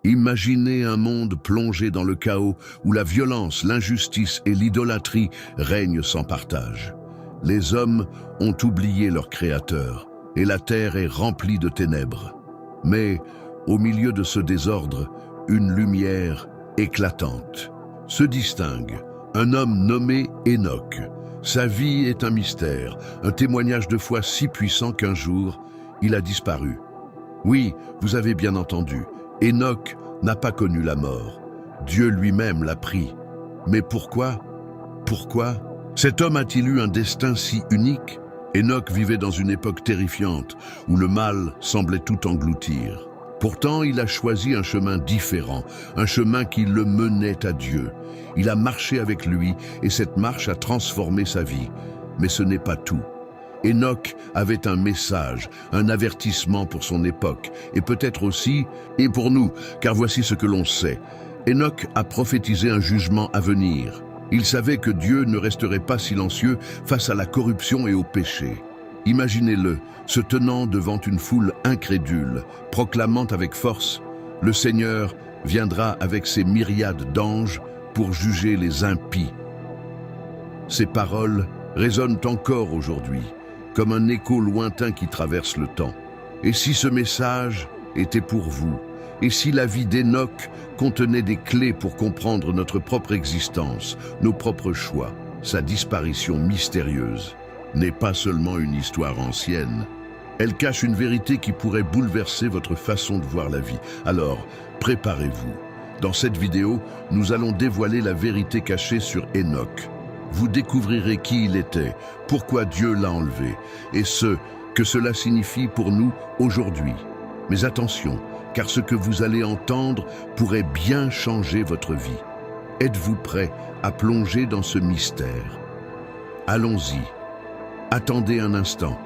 Imaginez un monde plongé dans le chaos où la violence, l'injustice et l'idolâtrie règnent sans partage. Les hommes ont oublié leur Créateur et la terre est remplie de ténèbres. Mais, au milieu de ce désordre, une lumière éclatante se distingue. Un homme nommé Enoch. Sa vie est un mystère, un témoignage de foi si puissant qu'un jour, il a disparu. Oui, vous avez bien entendu, Enoch n'a pas connu la mort. Dieu lui-même l'a pris. Mais pourquoi? Pourquoi? Cet homme a-t-il eu un destin si unique? Enoch vivait dans une époque terrifiante, où le mal semblait tout engloutir. Pourtant, il a choisi un chemin différent, un chemin qui le menait à Dieu. Il a marché avec lui et cette marche a transformé sa vie. Mais ce n'est pas tout. Enoch avait un message, un avertissement pour son époque, et peut-être aussi, et pour nous, car voici ce que l'on sait. Enoch a prophétisé un jugement à venir. Il savait que Dieu ne resterait pas silencieux face à la corruption et au péché. Imaginez-le, se tenant devant une foule incrédule, proclamant avec force « Le Seigneur viendra avec ses myriades d'anges pour juger les impies ». Ces paroles résonnent encore aujourd'hui, comme un écho lointain qui traverse le temps. Et si ce message était pour vous? Et si la vie d'Enoch contenait des clés pour comprendre notre propre existence, nos propres choix? Sa disparition mystérieuse n'est pas seulement une histoire ancienne. Elle cache une vérité qui pourrait bouleverser votre façon de voir la vie. Alors, préparez-vous. Dans cette vidéo, nous allons dévoiler la vérité cachée sur Enoch. Vous découvrirez qui il était, pourquoi Dieu l'a enlevé, et ce que cela signifie pour nous aujourd'hui. Mais attention, car ce que vous allez entendre pourrait bien changer votre vie. Êtes-vous prêt à plonger dans ce mystère? Allons-y. Attendez un instant.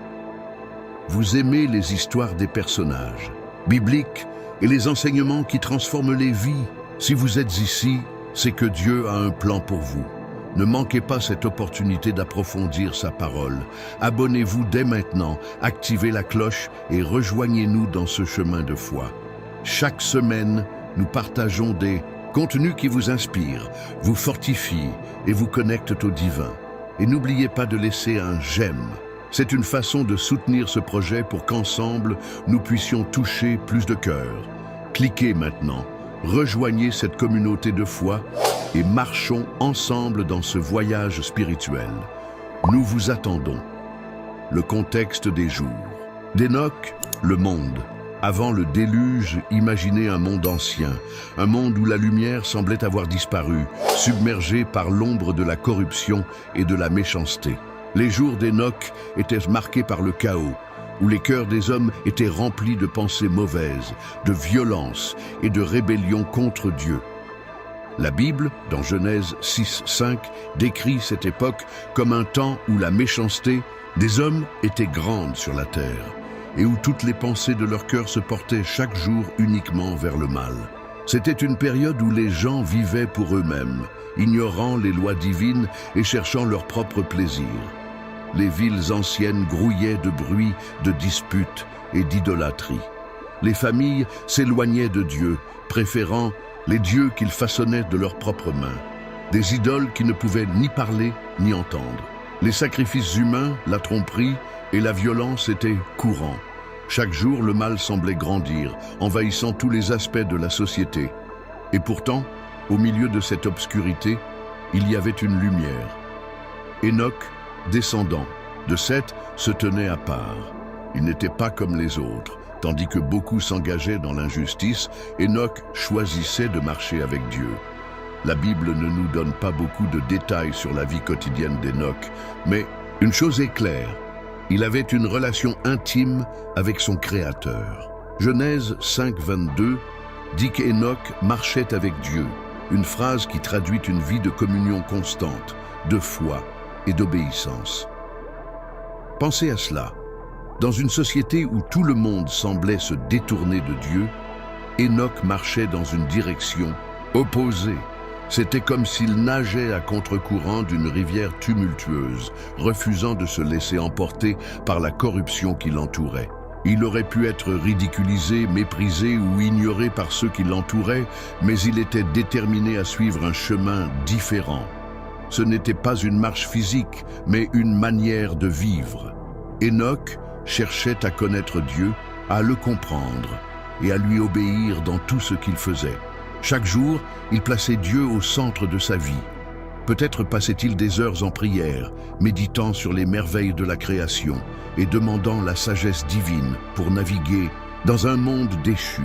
Vous aimez les histoires des personnages bibliques et les enseignements qui transforment les vies? Si vous êtes ici, c'est que Dieu a un plan pour vous. Ne manquez pas cette opportunité d'approfondir sa parole. Abonnez-vous dès maintenant, activez la cloche et rejoignez-nous dans ce chemin de foi. Chaque semaine, nous partageons des contenus qui vous inspirent, vous fortifient et vous connectent au divin. Et n'oubliez pas de laisser un j'aime. C'est une façon de soutenir ce projet pour qu'ensemble, nous puissions toucher plus de cœurs. Cliquez maintenant, rejoignez cette communauté de foi et marchons ensemble dans ce voyage spirituel. Nous vous attendons. Le contexte des jours. D'Enoch, le monde. Avant le déluge, imaginez un monde ancien, un monde où la lumière semblait avoir disparu, submergé par l'ombre de la corruption et de la méchanceté. Les jours d'Enoch étaient marqués par le chaos, où les cœurs des hommes étaient remplis de pensées mauvaises, de violence et de rébellion contre Dieu. La Bible, dans Genèse 6:5, décrit cette époque comme un temps où la méchanceté des hommes était grande sur la terre, et où toutes les pensées de leur cœur se portaient chaque jour uniquement vers le mal. C'était une période où les gens vivaient pour eux-mêmes, ignorant les lois divines et cherchant leur propre plaisir. Les villes anciennes grouillaient de bruit, de disputes et d'idolâtrie. Les familles s'éloignaient de Dieu, préférant les dieux qu'ils façonnaient de leurs propres mains, des idoles qui ne pouvaient ni parler ni entendre. Les sacrifices humains, la tromperie et la violence étaient courants. Chaque jour, le mal semblait grandir, envahissant tous les aspects de la société. Et pourtant, au milieu de cette obscurité, il y avait une lumière. Enoch, descendant de Seth, se tenait à part. Il n'était pas comme les autres. Tandis que beaucoup s'engageaient dans l'injustice, Enoch choisissait de marcher avec Dieu. La Bible ne nous donne pas beaucoup de détails sur la vie quotidienne d'Enoch, mais une chose est claire, il avait une relation intime avec son Créateur. Genèse 5:22 dit qu'Enoch marchait avec Dieu, une phrase qui traduit une vie de communion constante, de foi et d'obéissance. Pensez à cela. Dans une société où tout le monde semblait se détourner de Dieu, Enoch marchait dans une direction opposée. C'était comme s'il nageait à contre-courant d'une rivière tumultueuse, refusant de se laisser emporter par la corruption qui l'entourait. Il aurait pu être ridiculisé, méprisé ou ignoré par ceux qui l'entouraient, mais il était déterminé à suivre un chemin différent. Ce n'était pas une marche physique, mais une manière de vivre. Enoch cherchait à connaître Dieu, à le comprendre et à lui obéir dans tout ce qu'il faisait. Chaque jour, il plaçait Dieu au centre de sa vie. Peut-être passait-il des heures en prière, méditant sur les merveilles de la création et demandant la sagesse divine pour naviguer dans un monde déchu.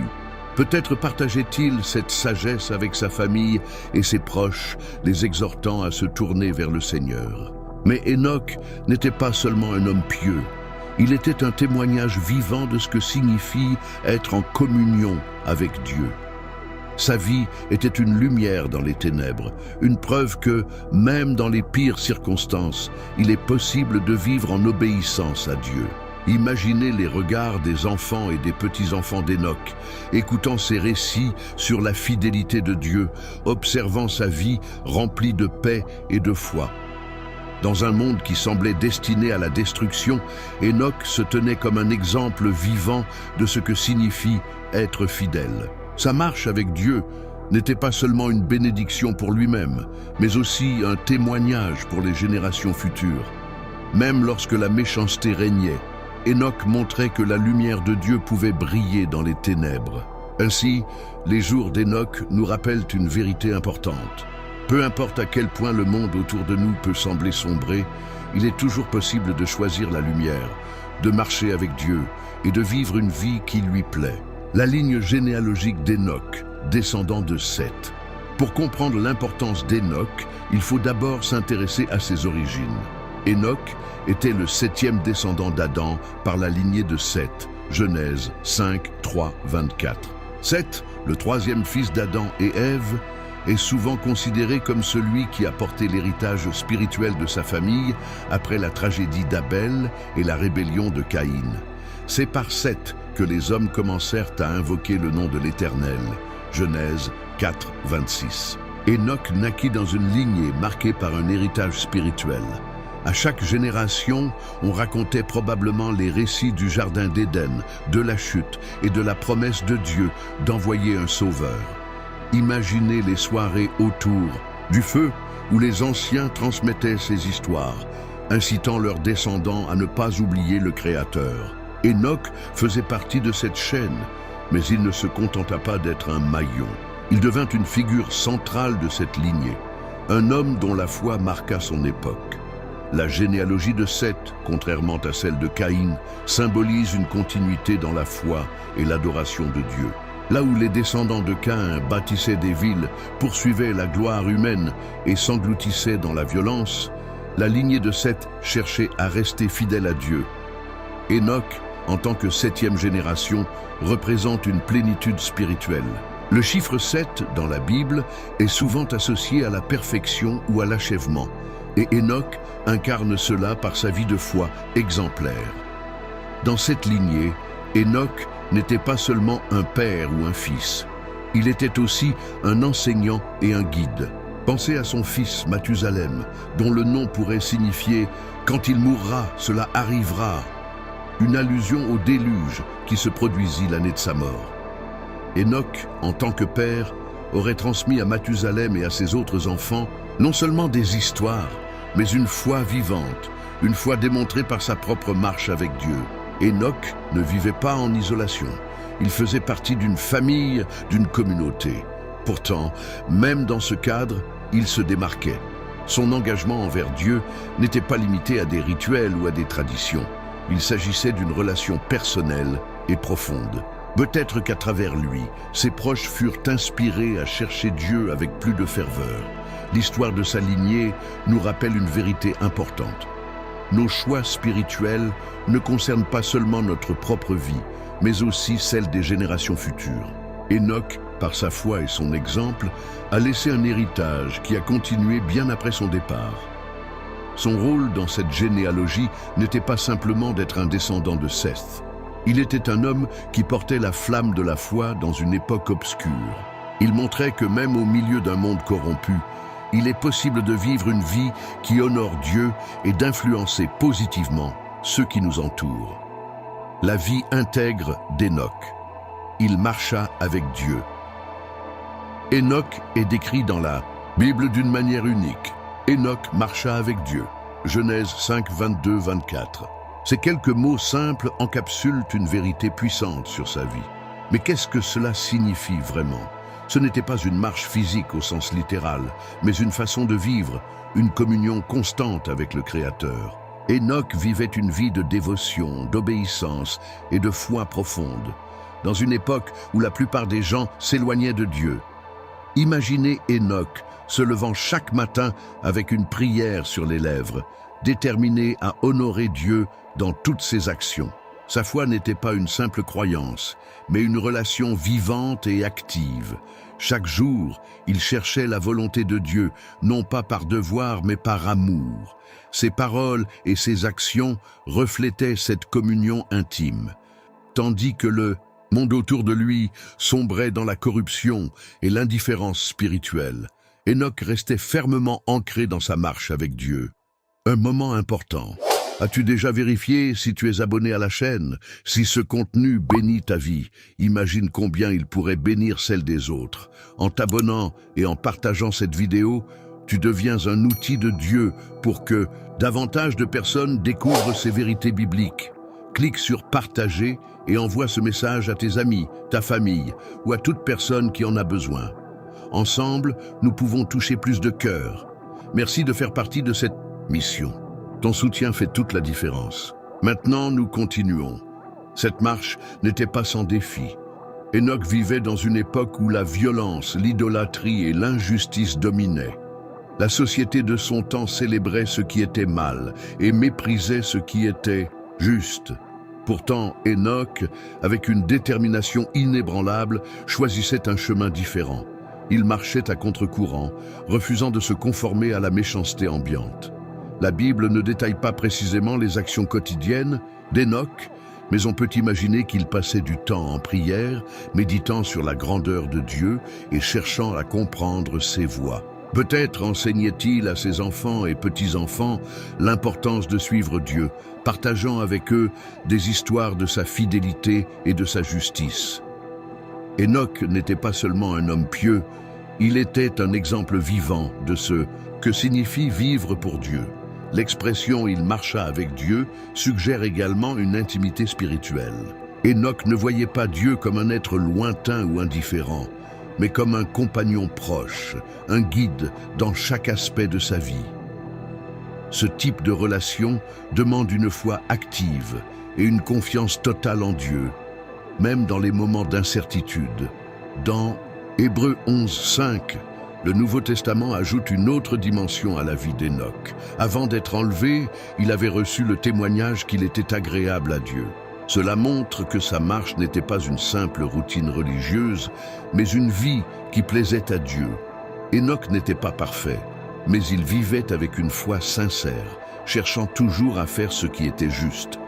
Peut-être partageait-il cette sagesse avec sa famille et ses proches, les exhortant à se tourner vers le Seigneur. Mais Enoch n'était pas seulement un homme pieux. Il était un témoignage vivant de ce que signifie être en communion avec Dieu. Sa vie était une lumière dans les ténèbres, une preuve que, même dans les pires circonstances, il est possible de vivre en obéissance à Dieu. Imaginez les regards des enfants et des petits-enfants d'Enoch, écoutant ses récits sur la fidélité de Dieu, observant sa vie remplie de paix et de foi. Dans un monde qui semblait destiné à la destruction, Enoch se tenait comme un exemple vivant de ce que signifie être fidèle. Sa marche avec Dieu n'était pas seulement une bénédiction pour lui-même, mais aussi un témoignage pour les générations futures. Même lorsque la méchanceté régnait, Enoch montrait que la lumière de Dieu pouvait briller dans les ténèbres. Ainsi, les jours d'Enoch nous rappellent une vérité importante. Peu importe à quel point le monde autour de nous peut sembler sombrer, il est toujours possible de choisir la lumière, de marcher avec Dieu et de vivre une vie qui lui plaît. La ligne généalogique d'Enoch, descendant de Seth. Pour comprendre l'importance d'Enoch, il faut d'abord s'intéresser à ses origines. Enoch était le 7e descendant d'Adam par la lignée de Seth, Genèse 5, 3, 24. Seth, le 3e fils d'Adam et Ève, est souvent considéré comme celui qui a porté l'héritage spirituel de sa famille après la tragédie d'Abel et la rébellion de Caïn. C'est par Seth que les hommes commencèrent à invoquer le nom de l'Éternel. Genèse 4, 26. Enoch naquit dans une lignée marquée par un héritage spirituel. À chaque génération, on racontait probablement les récits du Jardin d'Éden, de la chute et de la promesse de Dieu d'envoyer un sauveur. Imaginez les soirées autour du feu où les anciens transmettaient ces histoires, incitant leurs descendants à ne pas oublier le Créateur. Enoch faisait partie de cette chaîne, mais il ne se contenta pas d'être un maillon. Il devint une figure centrale de cette lignée, un homme dont la foi marqua son époque. La généalogie de Seth, contrairement à celle de Caïn, symbolise une continuité dans la foi et l'adoration de Dieu. Là où les descendants de Caïn bâtissaient des villes, poursuivaient la gloire humaine et s'engloutissaient dans la violence, la lignée de Seth cherchait à rester fidèle à Dieu. Enoch, en tant que 7e génération, représente une plénitude spirituelle. Le chiffre 7 dans la Bible est souvent associé à la perfection ou à l'achèvement, et Enoch incarne cela par sa vie de foi exemplaire. Dans cette lignée, Enoch n'était pas seulement un père ou un fils, il était aussi un enseignant et un guide. Pensez à son fils Mathusalem, dont le nom pourrait signifier « quand il mourra, cela arrivera », une allusion au déluge qui se produisit l'année de sa mort. Enoch, en tant que père, aurait transmis à Mathusalem et à ses autres enfants non seulement des histoires, mais une foi vivante, une foi démontrée par sa propre marche avec Dieu. Enoch ne vivait pas en isolation, il faisait partie d'une famille, d'une communauté. Pourtant, même dans ce cadre, il se démarquait. Son engagement envers Dieu n'était pas limité à des rituels ou à des traditions. Il s'agissait d'une relation personnelle et profonde. Peut-être qu'à travers lui, ses proches furent inspirés à chercher Dieu avec plus de ferveur. L'histoire de sa lignée nous rappelle une vérité importante. Nos choix spirituels ne concernent pas seulement notre propre vie, mais aussi celle des générations futures. Enoch, par sa foi et son exemple, a laissé un héritage qui a continué bien après son départ. Son rôle dans cette généalogie n'était pas simplement d'être un descendant de Seth. Il était un homme qui portait la flamme de la foi dans une époque obscure. Il montrait que même au milieu d'un monde corrompu, il est possible de vivre une vie qui honore Dieu et d'influencer positivement ceux qui nous entourent. La vie intègre d'Hénoch. Il marcha avec Dieu. Hénoch est décrit dans la Bible d'une manière unique. Hénoch marcha avec Dieu. Genèse 5, 22-24. Ces quelques mots simples encapsulent une vérité puissante sur sa vie. Mais qu'est-ce que cela signifie vraiment? Ce n'était pas une marche physique au sens littéral, mais une façon de vivre, une communion constante avec le Créateur. Hénoch vivait une vie de dévotion, d'obéissance et de foi profonde, dans une époque où la plupart des gens s'éloignaient de Dieu. Imaginez Hénoch se levant chaque matin avec une prière sur les lèvres, déterminé à honorer Dieu dans toutes ses actions. Sa foi n'était pas une simple croyance, mais une relation vivante et active. Chaque jour, il cherchait la volonté de Dieu, non pas par devoir, mais par amour. Ses paroles et ses actions reflétaient cette communion intime, tandis que le monde autour de lui sombrait dans la corruption et l'indifférence spirituelle. Hénoch restait fermement ancré dans sa marche avec Dieu. Un moment important. As-tu déjà vérifié si tu es abonné à la chaîne? Si ce contenu bénit ta vie, imagine combien il pourrait bénir celle des autres. En t'abonnant et en partageant cette vidéo, tu deviens un outil de Dieu pour que davantage de personnes découvrent ces vérités bibliques. Clique sur « Partager » et envoie ce message à tes amis, ta famille ou à toute personne qui en a besoin. Ensemble, nous pouvons toucher plus de cœurs. Merci de faire partie de cette mission. Ton soutien fait toute la différence. Maintenant, nous continuons. Cette marche n'était pas sans défi. Hénoch vivait dans une époque où la violence, l'idolâtrie et l'injustice dominaient. La société de son temps célébrait ce qui était mal et méprisait ce qui était juste. Pourtant, Hénoch, avec une détermination inébranlable, choisissait un chemin différent. Il marchait à contre-courant, refusant de se conformer à la méchanceté ambiante. La Bible ne détaille pas précisément les actions quotidiennes d'Hénoch, mais on peut imaginer qu'il passait du temps en prière, méditant sur la grandeur de Dieu et cherchant à comprendre ses voies. Peut-être enseignait-il à ses enfants et petits-enfants l'importance de suivre Dieu, partageant avec eux des histoires de sa fidélité et de sa justice. Hénoch n'était pas seulement un homme pieux, il était un exemple vivant de ce que signifie vivre pour Dieu. L'expression « il marcha avec Dieu » suggère également une intimité spirituelle. Hénoch ne voyait pas Dieu comme un être lointain ou indifférent, mais comme un compagnon proche, un guide dans chaque aspect de sa vie. Ce type de relation demande une foi active et une confiance totale en Dieu, même dans les moments d'incertitude. Dans Hébreux 11, 5, le Nouveau Testament ajoute une autre dimension à la vie d'Hénoch. Avant d'être enlevé, il avait reçu le témoignage qu'il était agréable à Dieu. Cela montre que sa marche n'était pas une simple routine religieuse, mais une vie qui plaisait à Dieu. Hénoch n'était pas parfait, mais il vivait avec une foi sincère, cherchant toujours à faire ce qui était juste.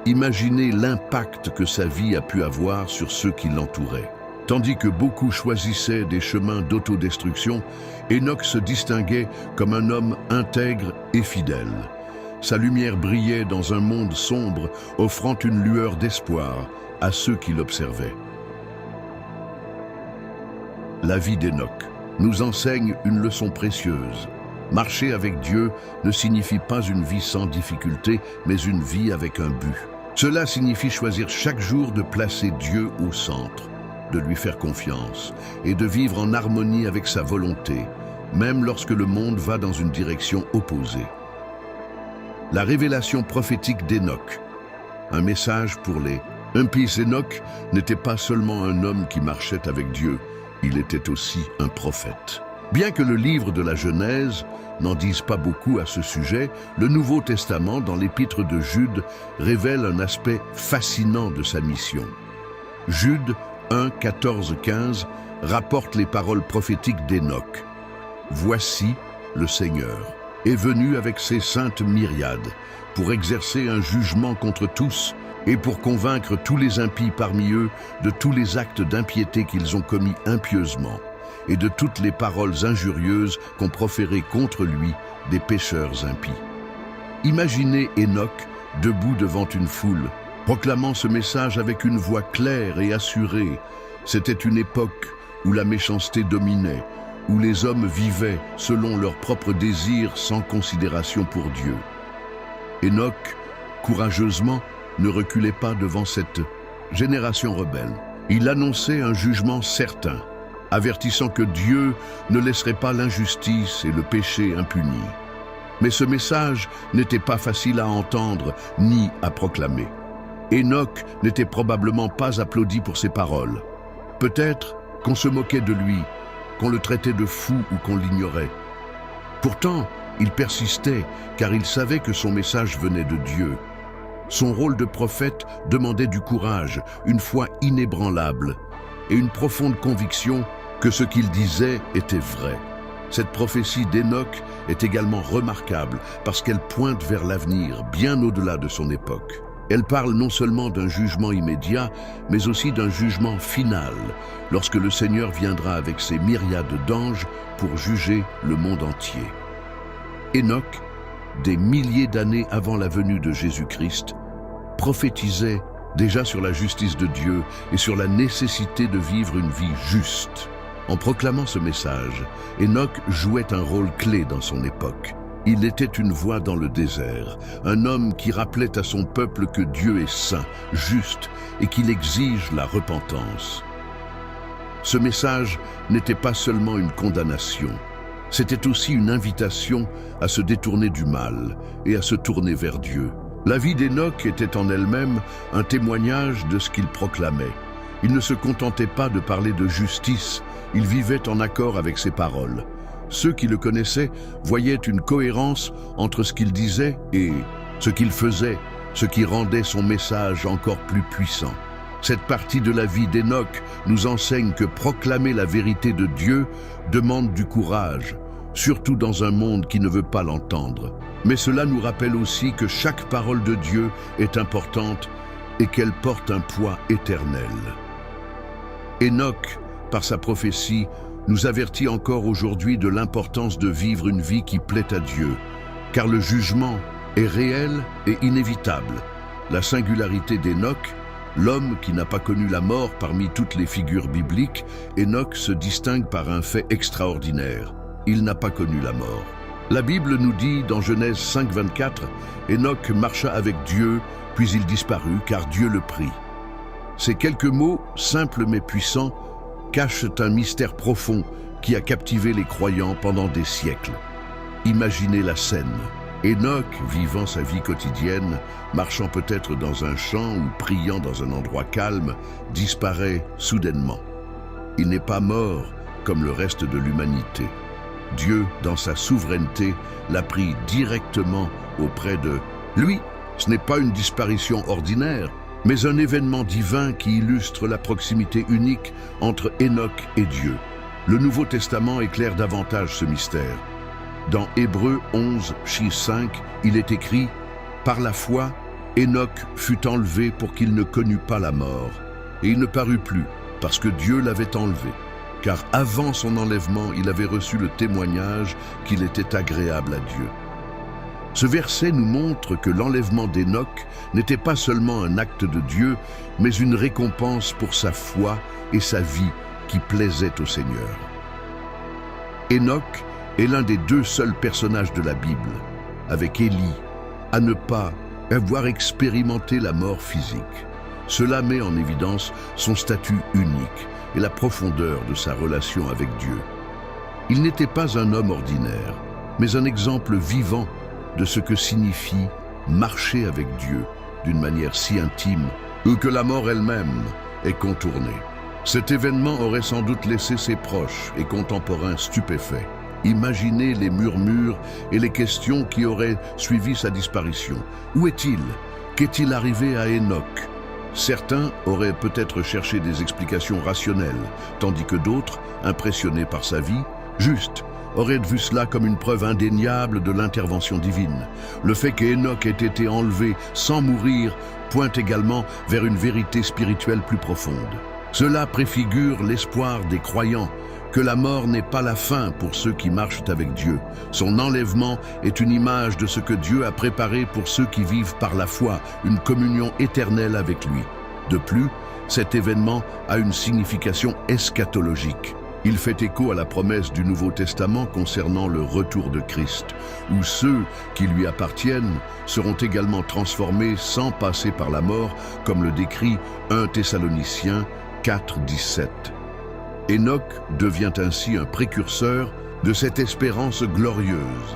Imaginez l'impact que sa vie a pu avoir sur ceux qui l'entouraient. Tandis que beaucoup choisissaient des chemins d'autodestruction, Hénoch se distinguait comme un homme intègre et fidèle. Sa lumière brillait dans un monde sombre, offrant une lueur d'espoir à ceux qui l'observaient. La vie d'Hénoch nous enseigne une leçon précieuse. Marcher avec Dieu ne signifie pas une vie sans difficulté, mais une vie avec un but. Cela signifie choisir chaque jour de placer Dieu au centre, de lui faire confiance et de vivre en harmonie avec sa volonté, même lorsque le monde va dans une direction opposée. La révélation prophétique d'Hénoch, un message pour les impies. Hénoch n'était pas seulement un homme qui marchait avec Dieu, il était aussi un prophète. Bien que le livre de la Genèse n'en dise pas beaucoup à ce sujet, le Nouveau Testament, dans l'épître de Jude, révèle un aspect fascinant de sa mission. Jude 1, 14, 15 rapporte les paroles prophétiques d'Hénoch. « Voici le Seigneur est venu avec ses saintes myriades pour exercer un jugement contre tous et pour convaincre tous les impies parmi eux de tous les actes d'impiété qu'ils ont commis impieusement et de toutes les paroles injurieuses qu'ont proférées contre lui des pécheurs impies. » Imaginez Hénoch debout devant une foule, proclamant ce message avec une voix claire et assurée. C'était une époque où la méchanceté dominait, où les hommes vivaient selon leurs propres désirs sans considération pour Dieu. Enoch, courageusement, ne reculait pas devant cette génération rebelle. Il annonçait un jugement certain, avertissant que Dieu ne laisserait pas l'injustice et le péché impunis. Mais ce message n'était pas facile à entendre ni à proclamer. Enoch n'était probablement pas applaudi pour ses paroles. Peut-être qu'on se moquait de lui, qu'on le traitait de fou ou qu'on l'ignorait. Pourtant, il persistait car il savait que son message venait de Dieu. Son rôle de prophète demandait du courage, une foi inébranlable et une profonde conviction que ce qu'il disait était vrai. Cette prophétie d'Enoch est également remarquable parce qu'elle pointe vers l'avenir, bien au-delà de son époque. Elle parle non seulement d'un jugement immédiat, mais aussi d'un jugement final, lorsque le Seigneur viendra avec ses myriades d'anges pour juger le monde entier. Enoch, des milliers d'années avant la venue de Jésus-Christ, prophétisait déjà sur la justice de Dieu et sur la nécessité de vivre une vie juste. En proclamant ce message, Enoch jouait un rôle clé dans son époque. Il était une voix dans le désert, un homme qui rappelait à son peuple que Dieu est saint, juste et qu'il exige la repentance. Ce message n'était pas seulement une condamnation, c'était aussi une invitation à se détourner du mal et à se tourner vers Dieu. La vie d'Enoch était en elle-même un témoignage de ce qu'il proclamait. Il ne se contentait pas de parler de justice, il vivait en accord avec ses paroles. Ceux qui le connaissaient voyaient une cohérence entre ce qu'il disait et ce qu'il faisait, ce qui rendait son message encore plus puissant. Cette partie de la vie d'Enoch nous enseigne que proclamer la vérité de Dieu demande du courage, surtout dans un monde qui ne veut pas l'entendre. Mais cela nous rappelle aussi que chaque parole de Dieu est importante et qu'elle porte un poids éternel. Enoch, par sa prophétie, nous avertit encore aujourd'hui de l'importance de vivre une vie qui plaît à Dieu, car le jugement est réel et inévitable. La singularité d'Enoch, l'homme qui n'a pas connu la mort parmi toutes les figures bibliques, Enoch se distingue par un fait extraordinaire. Il n'a pas connu la mort. La Bible nous dit dans Genèse 5:24, Enoch marcha avec Dieu, puis il disparut, car Dieu le prit. Ces quelques mots, simples mais puissants, cachent un mystère profond qui a captivé les croyants pendant des siècles. Imaginez la scène. Enoch, vivant sa vie quotidienne, marchant peut-être dans un champ ou priant dans un endroit calme, disparaît soudainement. Il n'est pas mort comme le reste de l'humanité. Dieu, dans sa souveraineté, l'a pris directement auprès de lui. Ce n'est pas une disparition ordinaire, mais un événement divin qui illustre la proximité unique entre Enoch et Dieu. Le Nouveau Testament éclaire davantage ce mystère. Dans Hébreux 11:5, il est écrit « Par la foi, Enoch fut enlevé pour qu'il ne connût pas la mort, et il ne parut plus, parce que Dieu l'avait enlevé. Car avant son enlèvement, il avait reçu le témoignage qu'il était agréable à Dieu. » Ce verset nous montre que l'enlèvement d'Enoch n'était pas seulement un acte de Dieu, mais une récompense pour sa foi et sa vie qui plaisaient au Seigneur. Enoch est l'un des deux seuls personnages de la Bible, avec Élie, à ne pas avoir expérimenté la mort physique. Cela met en évidence son statut unique et la profondeur de sa relation avec Dieu. Il n'était pas un homme ordinaire, mais un exemple vivant de ce que signifie marcher avec Dieu d'une manière si intime ou que la mort elle-même est contournée. Cet événement aurait sans doute laissé ses proches et contemporains stupéfaits. Imaginez les murmures et les questions qui auraient suivi sa disparition. Où est-il? Qu'est-il arrivé à Enoch? Certains auraient peut-être cherché des explications rationnelles, tandis que d'autres, impressionnés par sa vie, juste, auraient vu cela comme une preuve indéniable de l'intervention divine. Le fait qu'Enoch ait été enlevé sans mourir pointe également vers une vérité spirituelle plus profonde. Cela préfigure l'espoir des croyants, que la mort n'est pas la fin pour ceux qui marchent avec Dieu. Son enlèvement est une image de ce que Dieu a préparé pour ceux qui vivent par la foi, une communion éternelle avec lui. De plus, cet événement a une signification eschatologique. Il fait écho à la promesse du Nouveau Testament concernant le retour de Christ, où ceux qui lui appartiennent seront également transformés sans passer par la mort, comme le décrit 1 Thessaloniciens 4, 17. Enoch devient ainsi un précurseur de cette espérance glorieuse.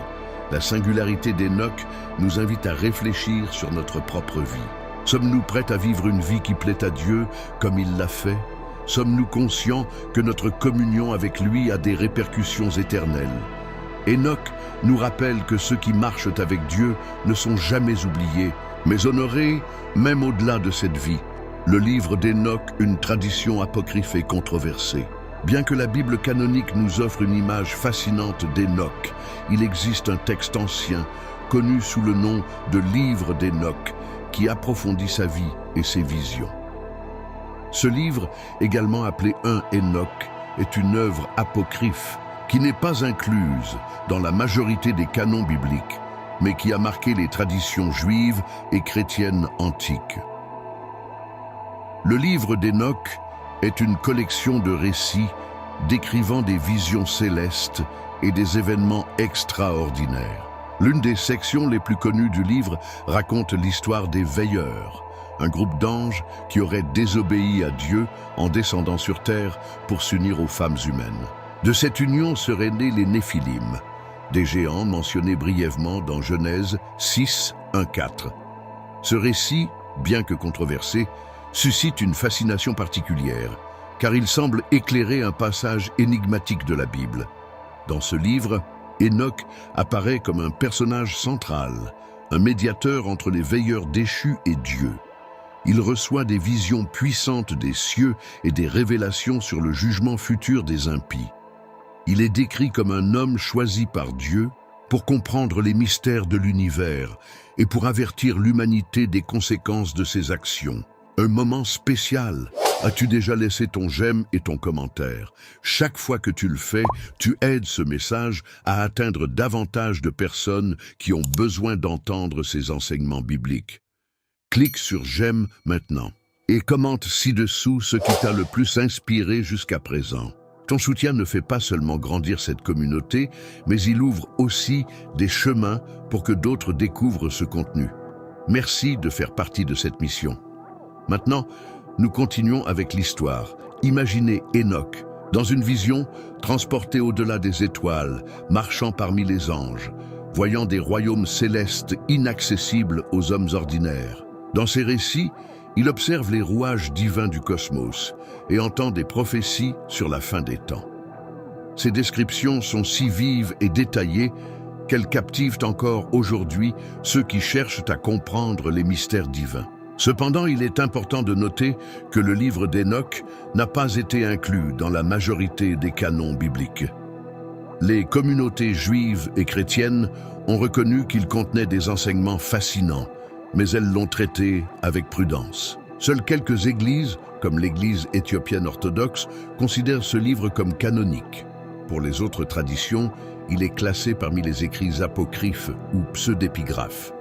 La singularité d'Enoch nous invite à réfléchir sur notre propre vie. Sommes-nous prêts à vivre une vie qui plaît à Dieu comme il l'a fait? Sommes-nous conscients que notre communion avec lui a des répercussions éternelles? Enoch nous rappelle que ceux qui marchent avec Dieu ne sont jamais oubliés, mais honorés même au-delà de cette vie. Le livre d'Enoch, une tradition apocryphe et controversée. Bien que la Bible canonique nous offre une image fascinante d'Enoch, il existe un texte ancien, connu sous le nom de Livre d'Enoch, qui approfondit sa vie et ses visions. Ce livre, également appelé 1 Enoch, est une œuvre apocryphe qui n'est pas incluse dans la majorité des canons bibliques, mais qui a marqué les traditions juives et chrétiennes antiques. Le livre d'Enoch est une collection de récits décrivant des visions célestes et des événements extraordinaires. L'une des sections les plus connues du livre raconte l'histoire des veilleurs, un groupe d'anges qui auraient désobéi à Dieu en descendant sur terre pour s'unir aux femmes humaines. De cette union seraient nés les Néphilim, des géants mentionnés brièvement dans Genèse 6, 1, 4. Ce récit, bien que controversé, suscite une fascination particulière, car il semble éclairer un passage énigmatique de la Bible. Dans ce livre, Enoch apparaît comme un personnage central, un médiateur entre les veilleurs déchus et Dieu. Il reçoit des visions puissantes des cieux et des révélations sur le jugement futur des impies. Il est décrit comme un homme choisi par Dieu pour comprendre les mystères de l'univers et pour avertir l'humanité des conséquences de ses actions. Un moment spécial. As-tu déjà laissé ton j'aime et ton commentaire? Chaque fois que tu le fais, tu aides ce message à atteindre davantage de personnes qui ont besoin d'entendre ces enseignements bibliques. Clique sur j'aime maintenant et commente ci-dessous ce qui t'a le plus inspiré jusqu'à présent. Ton soutien ne fait pas seulement grandir cette communauté, mais il ouvre aussi des chemins pour que d'autres découvrent ce contenu. Merci de faire partie de cette mission. Maintenant, nous continuons avec l'histoire. Imaginez Enoch, dans une vision, transporté au-delà des étoiles, marchant parmi les anges, voyant des royaumes célestes inaccessibles aux hommes ordinaires. Dans ces récits, il observe les rouages divins du cosmos et entend des prophéties sur la fin des temps. Ces descriptions sont si vives et détaillées qu'elles captivent encore aujourd'hui ceux qui cherchent à comprendre les mystères divins. Cependant, il est important de noter que le livre d'Enoch n'a pas été inclus dans la majorité des canons bibliques. Les communautés juives et chrétiennes ont reconnu qu'il contenait des enseignements fascinants, mais elles l'ont traité avec prudence. Seules quelques églises, comme l'église éthiopienne orthodoxe, considèrent ce livre comme canonique. Pour les autres traditions, il est classé parmi les écrits apocryphes ou pseudépigraphes.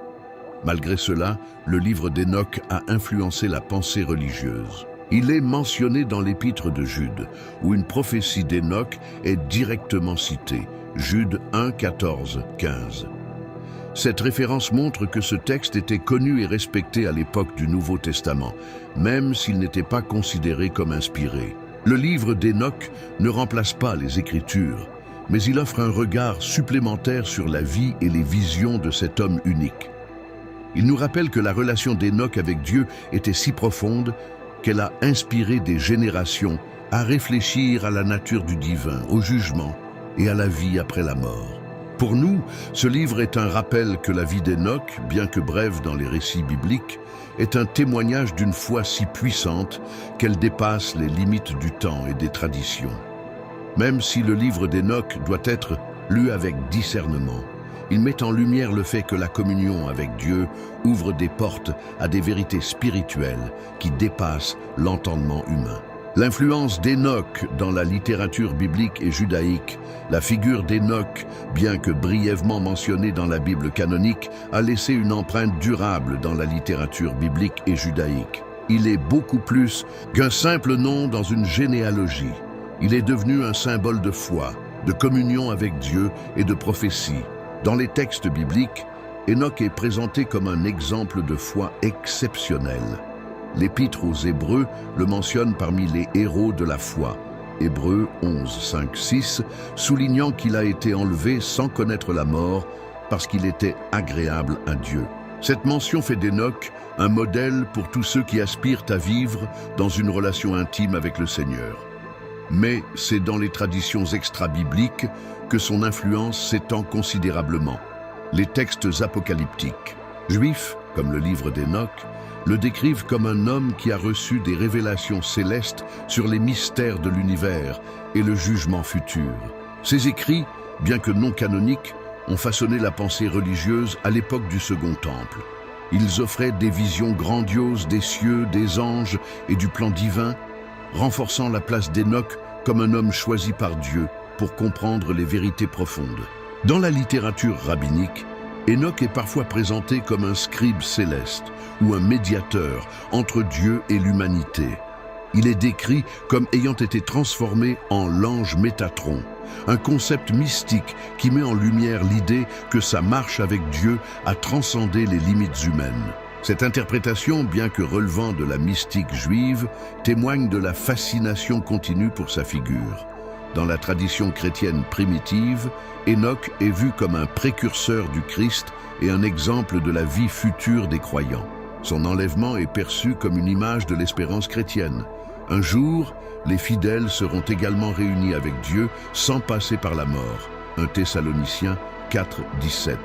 Malgré cela, le livre d'Enoch a influencé la pensée religieuse. Il est mentionné dans l'épître de Jude, où une prophétie d'Enoch est directement citée, Jude 1, 14, 15. Cette référence montre que ce texte était connu et respecté à l'époque du Nouveau Testament, même s'il n'était pas considéré comme inspiré. Le livre d'Enoch ne remplace pas les Écritures, mais il offre un regard supplémentaire sur la vie et les visions de cet homme unique. Il nous rappelle que la relation d'Enoch avec Dieu était si profonde qu'elle a inspiré des générations à réfléchir à la nature du divin, au jugement et à la vie après la mort. Pour nous, ce livre est un rappel que la vie d'Enoch, bien que brève dans les récits bibliques, est un témoignage d'une foi si puissante qu'elle dépasse les limites du temps et des traditions. Même si le livre d'Enoch doit être lu avec discernement, il met en lumière le fait que la communion avec Dieu ouvre des portes à des vérités spirituelles qui dépassent l'entendement humain. L'influence d'Hénoch dans la littérature biblique et judaïque. La figure d'Hénoch, bien que brièvement mentionnée dans la Bible canonique, a laissé une empreinte durable dans la littérature biblique et judaïque. Il est beaucoup plus qu'un simple nom dans une généalogie. Il est devenu un symbole de foi, de communion avec Dieu et de prophétie. Dans les textes bibliques, Hénoch est présenté comme un exemple de foi exceptionnel. L'Épître aux Hébreux le mentionne parmi les héros de la foi. Hébreux 11, 5, 6, soulignant qu'il a été enlevé sans connaître la mort parce qu'il était agréable à Dieu. Cette mention fait d'Hénoch un modèle pour tous ceux qui aspirent à vivre dans une relation intime avec le Seigneur. Mais c'est dans les traditions extra-bibliques que son influence s'étend considérablement. Les textes apocalyptiques, juifs, comme le livre d'Hénoch, le décrivent comme un homme qui a reçu des révélations célestes sur les mystères de l'univers et le jugement futur. Ces écrits, bien que non canoniques, ont façonné la pensée religieuse à l'époque du Second Temple. Ils offraient des visions grandioses des cieux, des anges et du plan divin, renforçant la place d'Hénoch comme un homme choisi par Dieu pour comprendre les vérités profondes. Dans la littérature rabbinique, Hénoch est parfois présenté comme un scribe céleste ou un médiateur entre Dieu et l'humanité. Il est décrit comme ayant été transformé en l'ange Métatron, un concept mystique qui met en lumière l'idée que sa marche avec Dieu a transcendé les limites humaines. Cette interprétation, bien que relevant de la mystique juive, témoigne de la fascination continue pour sa figure. Dans la tradition chrétienne primitive, Hénoch est vu comme un précurseur du Christ et un exemple de la vie future des croyants. Son enlèvement est perçu comme une image de l'espérance chrétienne. Un jour, les fidèles seront également réunis avec Dieu sans passer par la mort. 1 Thessaloniciens 4, 17.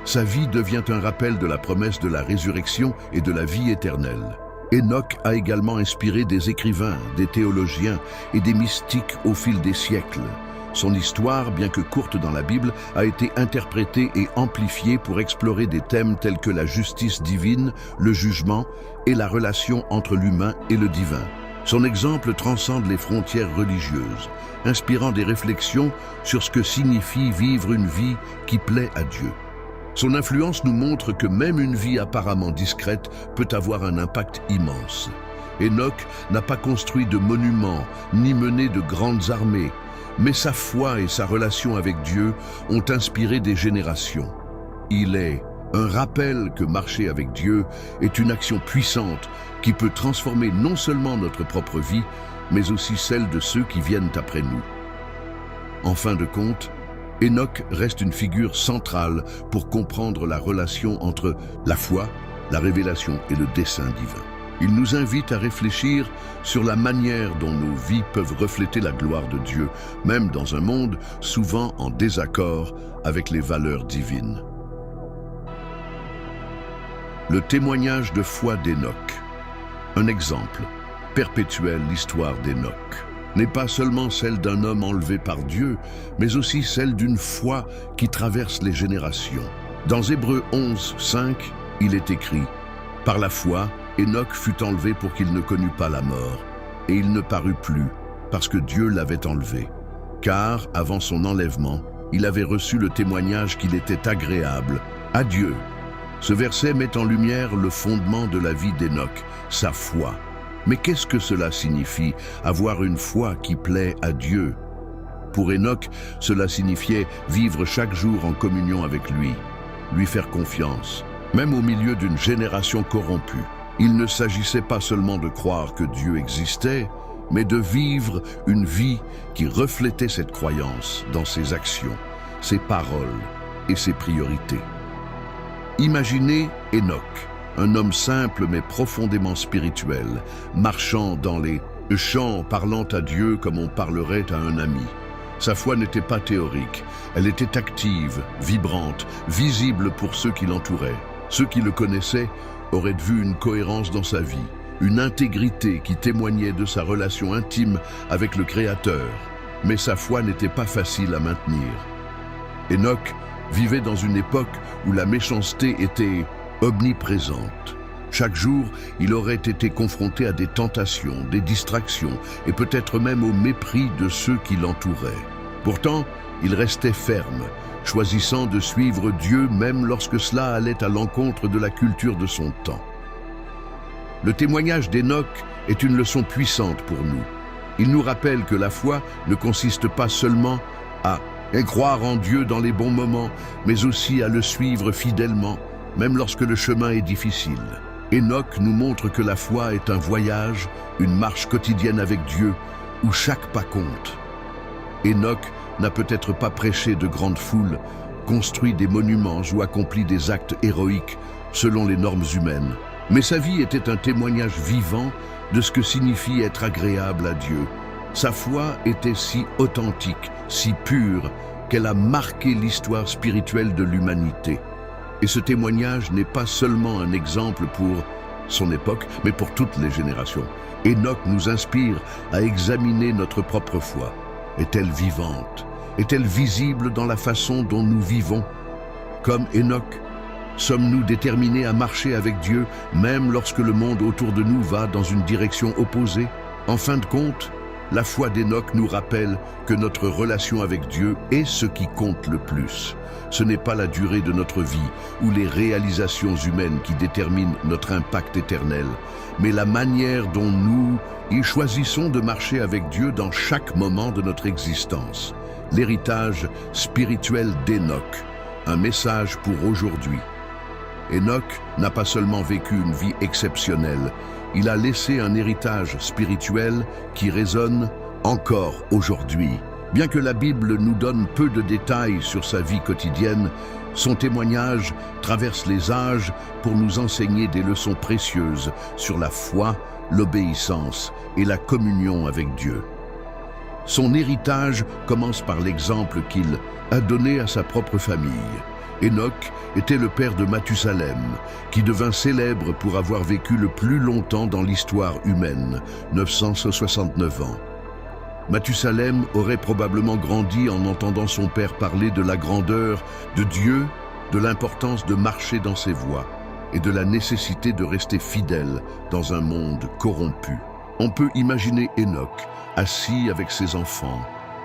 Sa vie devient un rappel de la promesse de la résurrection et de la vie éternelle. Hénoch a également inspiré des écrivains, des théologiens et des mystiques au fil des siècles. Son histoire, bien que courte dans la Bible, a été interprétée et amplifiée pour explorer des thèmes tels que la justice divine, le jugement et la relation entre l'humain et le divin. Son exemple transcende les frontières religieuses, inspirant des réflexions sur ce que signifie vivre une vie qui plaît à Dieu. Son influence nous montre que même une vie apparemment discrète peut avoir un impact immense. Hénoch n'a pas construit de monuments, ni mené de grandes armées, mais sa foi et sa relation avec Dieu ont inspiré des générations. Il est un rappel que marcher avec Dieu est une action puissante qui peut transformer non seulement notre propre vie, mais aussi celle de ceux qui viennent après nous. En fin de compte, Hénoch reste une figure centrale pour comprendre la relation entre la foi, la révélation et le dessein divin. Il nous invite à réfléchir sur la manière dont nos vies peuvent refléter la gloire de Dieu, même dans un monde souvent en désaccord avec les valeurs divines. Le témoignage de foi d'Hénoch. Un exemple perpétuel, l'histoire d'Hénoch n'est pas seulement celle d'un homme enlevé par Dieu, mais aussi celle d'une foi qui traverse les générations. Dans Hébreux 11, 5, il est écrit « Par la foi, Hénoch fut enlevé pour qu'il ne connût pas la mort, et il ne parut plus, parce que Dieu l'avait enlevé. Car, avant son enlèvement, il avait reçu le témoignage qu'il était agréable à Dieu. » Ce verset met en lumière le fondement de la vie d'Hénoch, sa foi. Mais qu'est-ce que cela signifie, avoir une foi qui plaît à Dieu? Pour Hénoch, cela signifiait vivre chaque jour en communion avec lui faire confiance, même au milieu d'une génération corrompue. Il ne s'agissait pas seulement de croire que Dieu existait, mais de vivre une vie qui reflétait cette croyance dans ses actions, ses paroles et ses priorités. Imaginez Hénoch, un homme simple mais profondément spirituel, marchant dans les champs, parlant à Dieu comme on parlerait à un ami. Sa foi n'était pas théorique, elle était active, vibrante, visible pour ceux qui l'entouraient. Ceux qui le connaissaient auraient vu une cohérence dans sa vie, une intégrité qui témoignait de sa relation intime avec le Créateur. Mais sa foi n'était pas facile à maintenir. Hénoch vivait dans une époque où la méchanceté était omniprésente. Chaque jour, il aurait été confronté à des tentations, des distractions et peut-être même au mépris de ceux qui l'entouraient. Pourtant, il restait ferme, choisissant de suivre Dieu même lorsque cela allait à l'encontre de la culture de son temps. Le témoignage d'Hénoch est une leçon puissante pour nous. Il nous rappelle que la foi ne consiste pas seulement à croire en Dieu dans les bons moments, mais aussi à le suivre fidèlement, même lorsque le chemin est difficile. Hénoch nous montre que la foi est un voyage, une marche quotidienne avec Dieu, où chaque pas compte. Hénoch n'a peut-être pas prêché de grandes foules, construit des monuments ou accompli des actes héroïques selon les normes humaines. Mais sa vie était un témoignage vivant de ce que signifie être agréable à Dieu. Sa foi était si authentique, si pure, qu'elle a marqué l'histoire spirituelle de l'humanité. Et ce témoignage n'est pas seulement un exemple pour son époque, mais pour toutes les générations. Hénoch nous inspire à examiner notre propre foi. Est-elle vivante? Est-elle visible dans la façon dont nous vivons? Comme Hénoch, sommes-nous déterminés à marcher avec Dieu, même lorsque le monde autour de nous va dans une direction opposée? En fin de compte, la foi d'Hénoch nous rappelle que notre relation avec Dieu est ce qui compte le plus. Ce n'est pas la durée de notre vie ou les réalisations humaines qui déterminent notre impact éternel, mais la manière dont nous y choisissons de marcher avec Dieu dans chaque moment de notre existence. L'héritage spirituel d'Hénoch, un message pour aujourd'hui. Hénoch n'a pas seulement vécu une vie exceptionnelle, il a laissé un héritage spirituel qui résonne encore aujourd'hui. Bien que la Bible nous donne peu de détails sur sa vie quotidienne, son témoignage traverse les âges pour nous enseigner des leçons précieuses sur la foi, l'obéissance et la communion avec Dieu. Son héritage commence par l'exemple qu'il a donné à sa propre famille. Hénoch était le père de Mathusalem, qui devint célèbre pour avoir vécu le plus longtemps dans l'histoire humaine, 969 ans. Mathusalem aurait probablement grandi en entendant son père parler de la grandeur de Dieu, de l'importance de marcher dans ses voies et de la nécessité de rester fidèle dans un monde corrompu. On peut imaginer Hénoch assis avec ses enfants,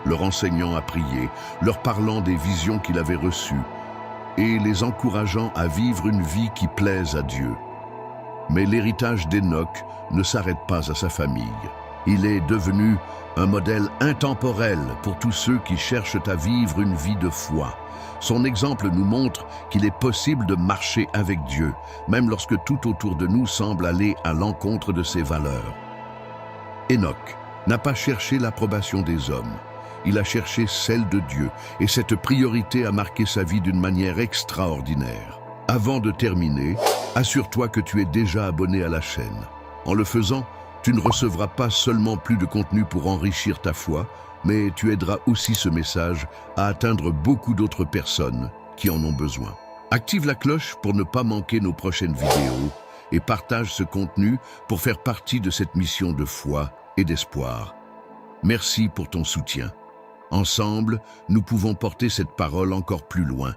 leur enseignant à prier, leur parlant des visions qu'il avait reçues, et les encourageant à vivre une vie qui plaise à Dieu. Mais l'héritage d'Hénoch ne s'arrête pas à sa famille. Il est devenu un modèle intemporel pour tous ceux qui cherchent à vivre une vie de foi. Son exemple nous montre qu'il est possible de marcher avec Dieu, même lorsque tout autour de nous semble aller à l'encontre de ses valeurs. Hénoch n'a pas cherché l'approbation des hommes. Il a cherché celle de Dieu, et cette priorité a marqué sa vie d'une manière extraordinaire. Avant de terminer, assure-toi que tu es déjà abonné à la chaîne. En le faisant, tu ne recevras pas seulement plus de contenu pour enrichir ta foi, mais tu aideras aussi ce message à atteindre beaucoup d'autres personnes qui en ont besoin. Active la cloche pour ne pas manquer nos prochaines vidéos et partage ce contenu pour faire partie de cette mission de foi et d'espoir. Merci pour ton soutien. Ensemble, nous pouvons porter cette parole encore plus loin.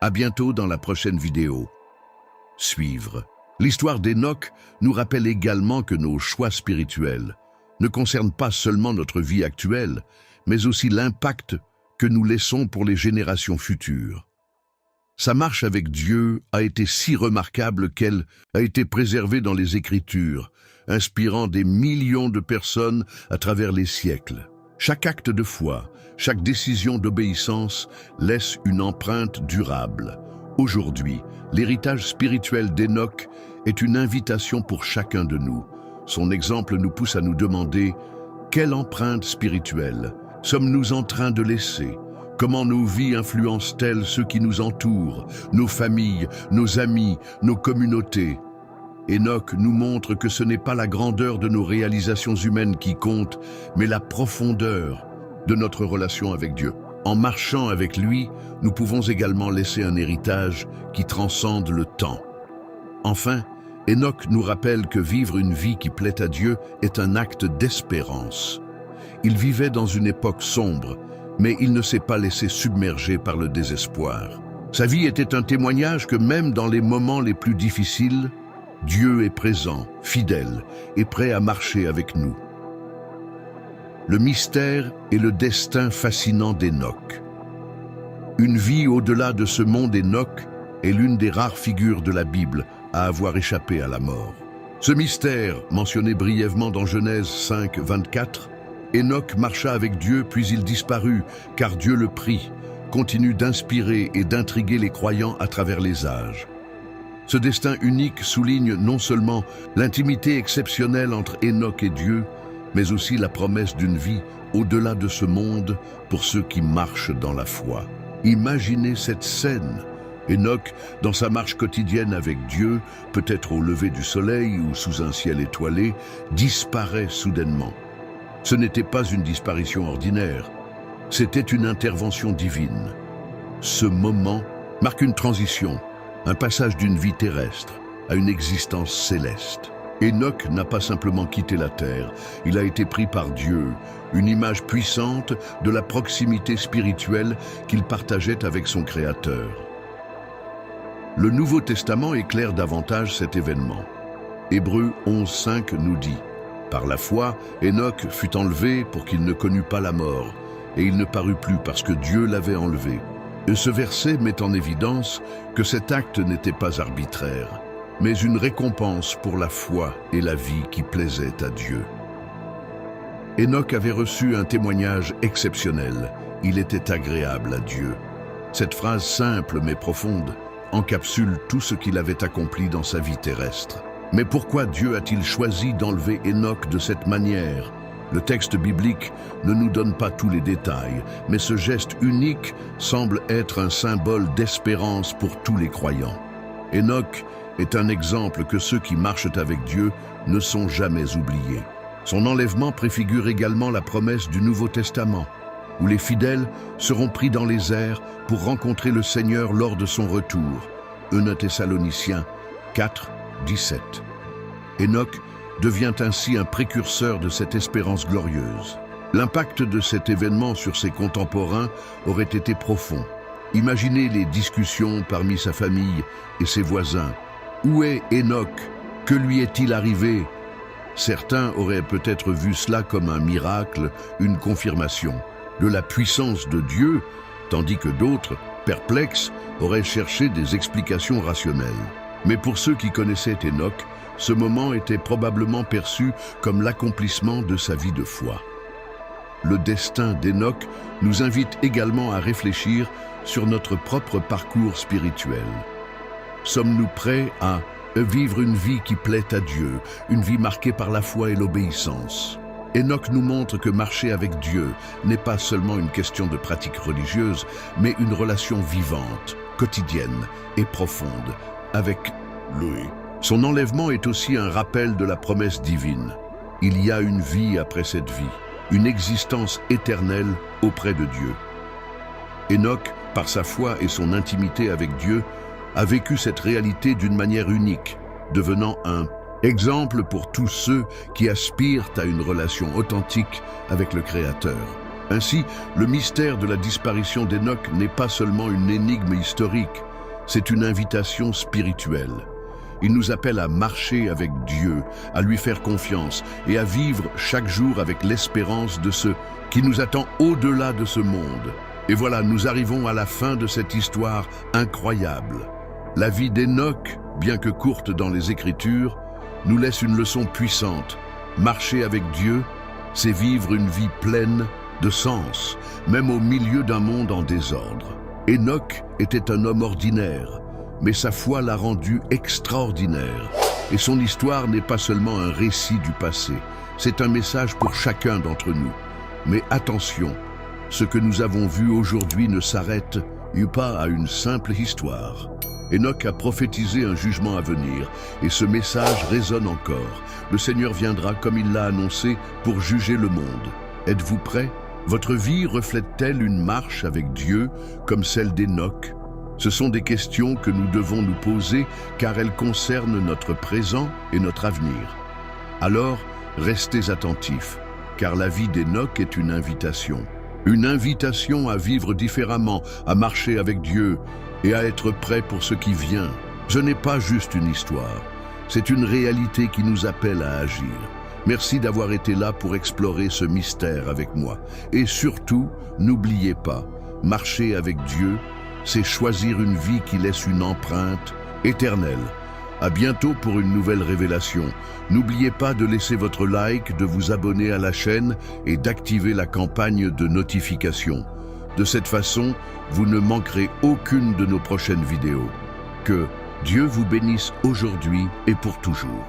À bientôt dans la prochaine vidéo. Suivre. L'histoire d'Hénoch nous rappelle également que nos choix spirituels ne concernent pas seulement notre vie actuelle, mais aussi l'impact que nous laissons pour les générations futures. Sa marche avec Dieu a été si remarquable qu'elle a été préservée dans les Écritures, inspirant des millions de personnes à travers les siècles. Chaque acte de foi, chaque décision d'obéissance laisse une empreinte durable. Aujourd'hui, l'héritage spirituel d'Hénoch est une invitation pour chacun de nous. Son exemple nous pousse à nous demander quelle empreinte spirituelle sommes-nous en train de laisser? Comment nos vies influencent-elles ceux qui nous entourent, nos familles, nos amis, nos communautés? Hénoch nous montre que ce n'est pas la grandeur de nos réalisations humaines qui compte, mais la profondeur de notre relation avec Dieu. En marchant avec lui, nous pouvons également laisser un héritage qui transcende le temps. Enfin, Hénoch nous rappelle que vivre une vie qui plaît à Dieu est un acte d'espérance. Il vivait dans une époque sombre, mais il ne s'est pas laissé submerger par le désespoir. Sa vie était un témoignage que même dans les moments les plus difficiles, Dieu est présent, fidèle et prêt à marcher avec nous. Le mystère et le destin fascinant d'Hénoch. Une vie au-delà de ce monde, Hénoch est l'une des rares figures de la Bible à avoir échappé à la mort. Ce mystère, mentionné brièvement dans Genèse 5, 24, Hénoch marcha avec Dieu puis il disparut, car Dieu le prit, continue d'inspirer et d'intriguer les croyants à travers les âges. Ce destin unique souligne non seulement l'intimité exceptionnelle entre Hénoch et Dieu, mais aussi la promesse d'une vie au-delà de ce monde pour ceux qui marchent dans la foi. Imaginez cette scène. Hénoch, dans sa marche quotidienne avec Dieu, peut-être au lever du soleil ou sous un ciel étoilé, disparaît soudainement. Ce n'était pas une disparition ordinaire, c'était une intervention divine. Ce moment marque une transition, un passage d'une vie terrestre à une existence céleste. Hénoch n'a pas simplement quitté la terre, il a été pris par Dieu, une image puissante de la proximité spirituelle qu'il partageait avec son Créateur. Le Nouveau Testament éclaire davantage cet événement. Hébreux 11.5 nous dit « Par la foi, Hénoch fut enlevé pour qu'il ne connût pas la mort, et il ne parut plus parce que Dieu l'avait enlevé. » Et ce verset met en évidence que cet acte n'était pas arbitraire, mais une récompense pour la foi et la vie qui plaisaient à Dieu. Hénoch avait reçu un témoignage exceptionnel. Il était agréable à Dieu. Cette phrase simple mais profonde encapsule tout ce qu'il avait accompli dans sa vie terrestre. Mais pourquoi Dieu a-t-il choisi d'enlever Hénoch de cette manière? Le texte biblique ne nous donne pas tous les détails, mais ce geste unique semble être un symbole d'espérance pour tous les croyants. Hénoch est un exemple que ceux qui marchent avec Dieu ne sont jamais oubliés. Son enlèvement préfigure également la promesse du Nouveau Testament, où les fidèles seront pris dans les airs pour rencontrer le Seigneur lors de son retour. 1 Thessaloniciens 4, 17. Hénoch devient ainsi un précurseur de cette espérance glorieuse. L'impact de cet événement sur ses contemporains aurait été profond. Imaginez les discussions parmi sa famille et ses voisins. Où est Hénoch? Que lui est-il arrivé? Certains auraient peut-être vu cela comme un miracle, une confirmation de la puissance de Dieu, tandis que d'autres, perplexes, auraient cherché des explications rationnelles. Mais pour ceux qui connaissaient Hénoch, ce moment était probablement perçu comme l'accomplissement de sa vie de foi. Le destin d'Hénoch nous invite également à réfléchir sur notre propre parcours spirituel. Sommes-nous prêts à vivre une vie qui plaît à Dieu, une vie marquée par la foi et l'obéissance? Hénoch nous montre que marcher avec Dieu n'est pas seulement une question de pratique religieuse, mais une relation vivante, quotidienne et profonde avec lui. Son enlèvement est aussi un rappel de la promesse divine. Il y a une vie après cette vie, une existence éternelle auprès de Dieu. Hénoch, par sa foi et son intimité avec Dieu, a vécu cette réalité d'une manière unique, devenant un exemple pour tous ceux qui aspirent à une relation authentique avec le Créateur. Ainsi, le mystère de la disparition d'Hénoch n'est pas seulement une énigme historique, c'est une invitation spirituelle. Il nous appelle à marcher avec Dieu, à lui faire confiance et à vivre chaque jour avec l'espérance de ce qui nous attend au-delà de ce monde. Et voilà, nous arrivons à la fin de cette histoire incroyable. La vie d'Hénoch, bien que courte dans les Écritures, nous laisse une leçon puissante. Marcher avec Dieu, c'est vivre une vie pleine de sens, même au milieu d'un monde en désordre. Hénoch était un homme ordinaire, mais sa foi l'a rendu extraordinaire. Et son histoire n'est pas seulement un récit du passé, c'est un message pour chacun d'entre nous. Mais attention, ce que nous avons vu aujourd'hui ne s'arrête pas à une simple histoire. Hénoch a prophétisé un jugement à venir, et ce message résonne encore. Le Seigneur viendra comme il l'a annoncé pour juger le monde. Êtes-vous prêts? Votre vie reflète-t-elle une marche avec Dieu comme celle d'Hénoch? Ce sont des questions que nous devons nous poser car elles concernent notre présent et notre avenir. Alors, restez attentifs, car la vie d'Hénoch est une invitation. Une invitation à vivre différemment, à marcher avec Dieu et à être prêt pour ce qui vient. Ce n'est pas juste une histoire, C'est une réalité qui nous appelle à agir. Merci d'avoir été là pour explorer ce mystère avec moi. Et surtout, n'oubliez pas, marcher avec Dieu, c'est choisir une vie qui laisse une empreinte éternelle. À bientôt pour une nouvelle révélation. N'oubliez pas de laisser votre like, de vous abonner à la chaîne et d'activer la campagne de notification. De cette façon, vous ne manquerez aucune de nos prochaines vidéos. Que Dieu vous bénisse aujourd'hui et pour toujours.